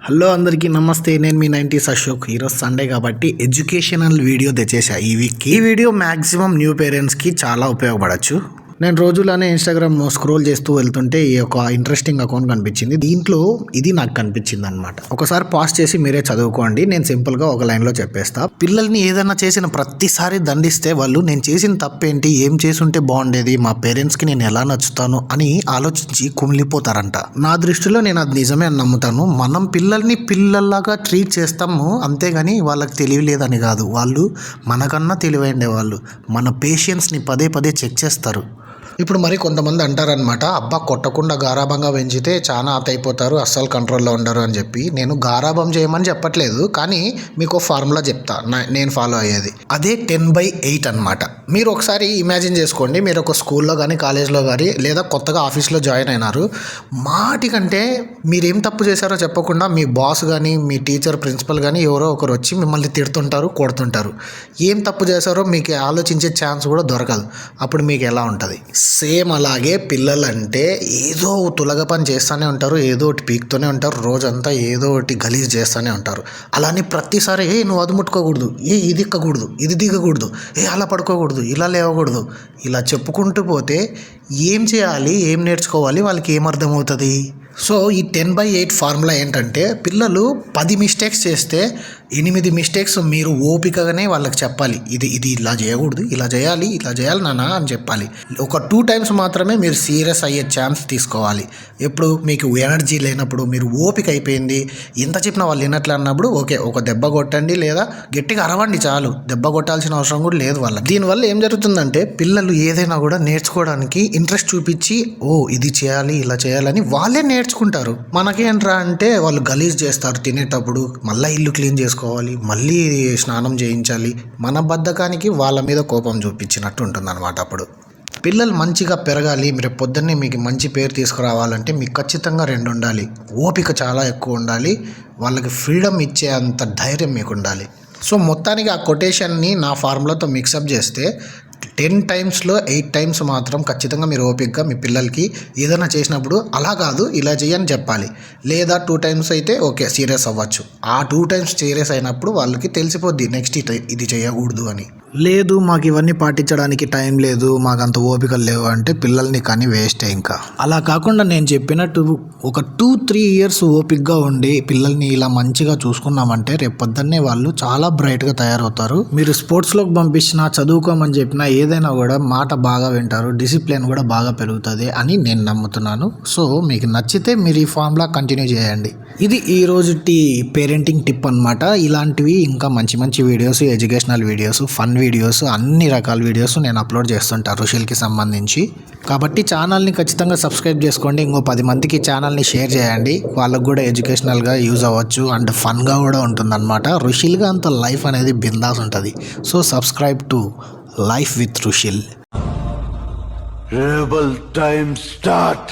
Hello అందరికీ నమస్తే. నేను మీ 90s అశోక్. ఈరోజు సండే కాబట్టి ఎడ్యుకేషనల్ వీడియో తెచ్చేసా ఈ వీక్కి. ఈ వీడియో మ్యాక్సిమం న్యూ పేరెంట్స్కి చాలా ఉపయోగపడచ్చు. నేను రోజులానే ఇన్స్టాగ్రామ్ స్క్రోల్ చేస్తూ వెళ్తుంటే ఈ ఒక ఇంట్రెస్టింగ్ అకౌంట్ కనిపించింది. దీంట్లో ఇది నాకు కనిపించింది అనమాట. ఒకసారి పాస్ చేసి మీరే చదువుకోండి. నేను సింపుల్గా ఒక లైన్లో చెప్పేస్తా. పిల్లల్ని ఏదైనా చేసిన ప్రతిసారి దండిస్తే వాళ్ళు నేను చేసిన తప్పేంటి, ఏం చేసుంటే బాగుండేది, మా పేరెంట్స్కి నేను ఎలా నచ్చుతాను అని ఆలోచించి కుమిలిపోతారంట. నా దృష్టిలో నేను అది నిజమే అని నమ్ముతాను. మనం పిల్లల్ని పిల్లల్లాగా ట్రీట్ చేస్తాము, అంతేగాని వాళ్ళకి తెలివి లేదని కాదు. వాళ్ళు మనకన్నా తెలివైండే వాళ్ళు. మన పేషెన్స్ని పదే పదే చెక్ చేస్తారు. ఇప్పుడు మరి కొంతమంది అంటారనమాట, అబ్బా కొట్టకుండా గారాబంగా పెంచితే చాలా అయిపోతారు, అస్సలు కంట్రోల్లో ఉండరు అని చెప్పి. నేను గారాబం చేయమని చెప్పట్లేదు, కానీ మీకు ఫార్ములా చెప్తా నేను ఫాలో అయ్యేది. అదే 10/8 అనమాట. మీరు ఒకసారి ఇమాజిన్ చేసుకోండి, మీరు ఒక స్కూల్లో కానీ కాలేజ్లో కానీ లేదా కొత్తగా ఆఫీస్లో జాయిన్ అయినారు. మాటి కంటే మీరేం తప్పు చేశారో చెప్పకుండా మీ బాస్ కానీ మీ టీచర్ ప్రిన్సిపల్ కానీ ఎవరో ఒకరు వచ్చి మిమ్మల్ని తిడుతుంటారు, కొడుతుంటారు. ఏం తప్పు చేశారో మీకు ఆలోచించే ఛాన్స్ కూడా దొరకదు. అప్పుడు మీకు ఎలా ఉంటుంది? సేమ్ అలాగే పిల్లలంటే ఏదో తులగ పని చేస్తూనే ఉంటారు, ఏదో ఒకటి పీక్తూనే ఉంటారు, రోజంతా ఏదో ఒకటి గలీజ్ చేస్తూనే ఉంటారు. అలానే ప్రతిసారి నువ్వు అది ముట్టుకోకూడదు, ఇది ఎక్కకూడదు, ఇది దిగకూడదు, అలా పడుకోకూడదు, ఇలా లేవకూడదు, ఇలా చెప్పుకుంటూ పోతే ఏం చేయాలి, ఏం నేర్చుకోవాలి, వాళ్ళకి ఏం అర్థమవుతుంది? సో ఈ 10/8 ఫార్ములా ఏంటంటే, పిల్లలు 10 మిస్టేక్స్ చేస్తే 8 మిస్టేక్స్ మీరు ఓపికగానే వాళ్ళకి చెప్పాలి. ఇది ఇలా చేయకూడదు, ఇలా చేయాలి నాన్న అని చెప్పాలి. ఒక 2 టైమ్స్ మాత్రమే మీరు సీరియస్ అయ్యే ఛాన్స్ తీసుకోవాలి. ఎప్పుడు మీకు ఎనర్జీ లేనప్పుడు, మీరు ఓపిక అయిపోయింది, ఎంత చెప్పినా వాళ్ళు వినట్లు అన్నప్పుడు ఓకే, ఒక దెబ్బ కొట్టండి లేదా గట్టిగా అరవండి చాలు. దెబ్బ కొట్టాల్సిన అవసరం కూడా లేదు వాళ్ళకి. దీనివల్ల ఏం జరుగుతుందంటే, పిల్లలు ఏదైనా కూడా నేర్చుకోవడానికి ఇంట్రెస్ట్ చూపించి ఇది చేయాలి, ఇలా చేయాలని వాళ్ళే నేర్చుకుంటారు. మనకేంట్రా అంటే, వాళ్ళు గలీజ్ చేస్తారు తినేటప్పుడు, మళ్ళీ ఇల్లు క్లీన్ చేసుకోవాలి, మళ్ళీ స్నానం చేయించాలి. మన బద్ధకానికి వాళ్ళ మీద కోపం చూపించినట్టు ఉంటుంది అనమాట. అప్పుడు పిల్లలు మంచిగా పెరగాలి, రేపు పొద్దున్నే మీకు మంచి పేరు తీసుకురావాలంటే మీకు ఖచ్చితంగా 2 ఉండాలి. ఓపిక చాలా ఎక్కువ ఉండాలి, వాళ్ళకి ఫ్రీడమ్ ఇచ్చే అంత ధైర్యం మీకు ఉండాలి. సో మొత్తానికి ఆ కొటేషన్ని నా ఫార్ములాతో మిక్సప్ చేస్తే 10 టైమ్స్లో 8 టైమ్స్ మాత్రం ఖచ్చితంగా మీరు ఓపికగా మీ పిల్లలకి ఏదైనా చేసినప్పుడు అలా కాదు ఇలా చేయని చెప్పాలి. లేదా 2 టైమ్స్ అయితే ఓకే సీరియస్ అవ్వచ్చు. ఆ 2 టైమ్స్ సీరియస్ అయినప్పుడు వాళ్ళకి తెలిసిపోద్ది నెక్స్ట్ ఇది చేయకూడదు అని. లేదు మాకు ఇవన్నీ పాటించడానికి టైం లేదు, మాకు అంత ఓపికలు లేవు అంటే పిల్లల్ని కానీ వేస్టే. ఇంకా అలా కాకుండా నేను చెప్పినట్టు ఒక 2-3 ఇయర్స్ ఓపికగా ఉండి పిల్లల్ని ఇలా మంచిగా చూసుకున్నామంటే రేపు పొద్దున్నే వాళ్ళు చాలా బ్రైట్గా తయారవుతారు. మీరు స్పోర్ట్స్లోకి పంపించినా, చదువుకోమని చెప్పినా ఏదైనా కూడా మాట బాగా వింటారు, డిసిప్లిన్ కూడా బాగా పెరుగుతుంది అని నేను నమ్ముతున్నాను. సో మీకు నచ్చితే మీరు ఈ ఫార్ములా కంటిన్యూ చేయండి. ఇది ఈ రోజుటి పేరెంటింగ్ టిప్ అనమాట. ఇలాంటివి ఇంకా మంచి మంచి videos, educational videos, fun videos, అన్ని రకాల వీడియోస్ నేను అప్లోడ్ చేస్తుంటాను రుషిల్కి సంబంధించి. కాబట్టి ఛానల్ని ఖచ్చితంగా సబ్స్క్రైబ్ చేసుకోండి. ఇంకో 10 మందికి ఛానల్ని షేర్ చేయండి. వాళ్ళకు కూడా ఎడ్యుకేషనల్గా యూజ్ అవ్వచ్చు అండ్ ఫన్గా కూడా ఉంటుందన్నమాట. రుషిల్గా అంత లైఫ్ అనేది బిందాస్ ఉంటుంది. So subscribe to life with Rushil. Rebel time start.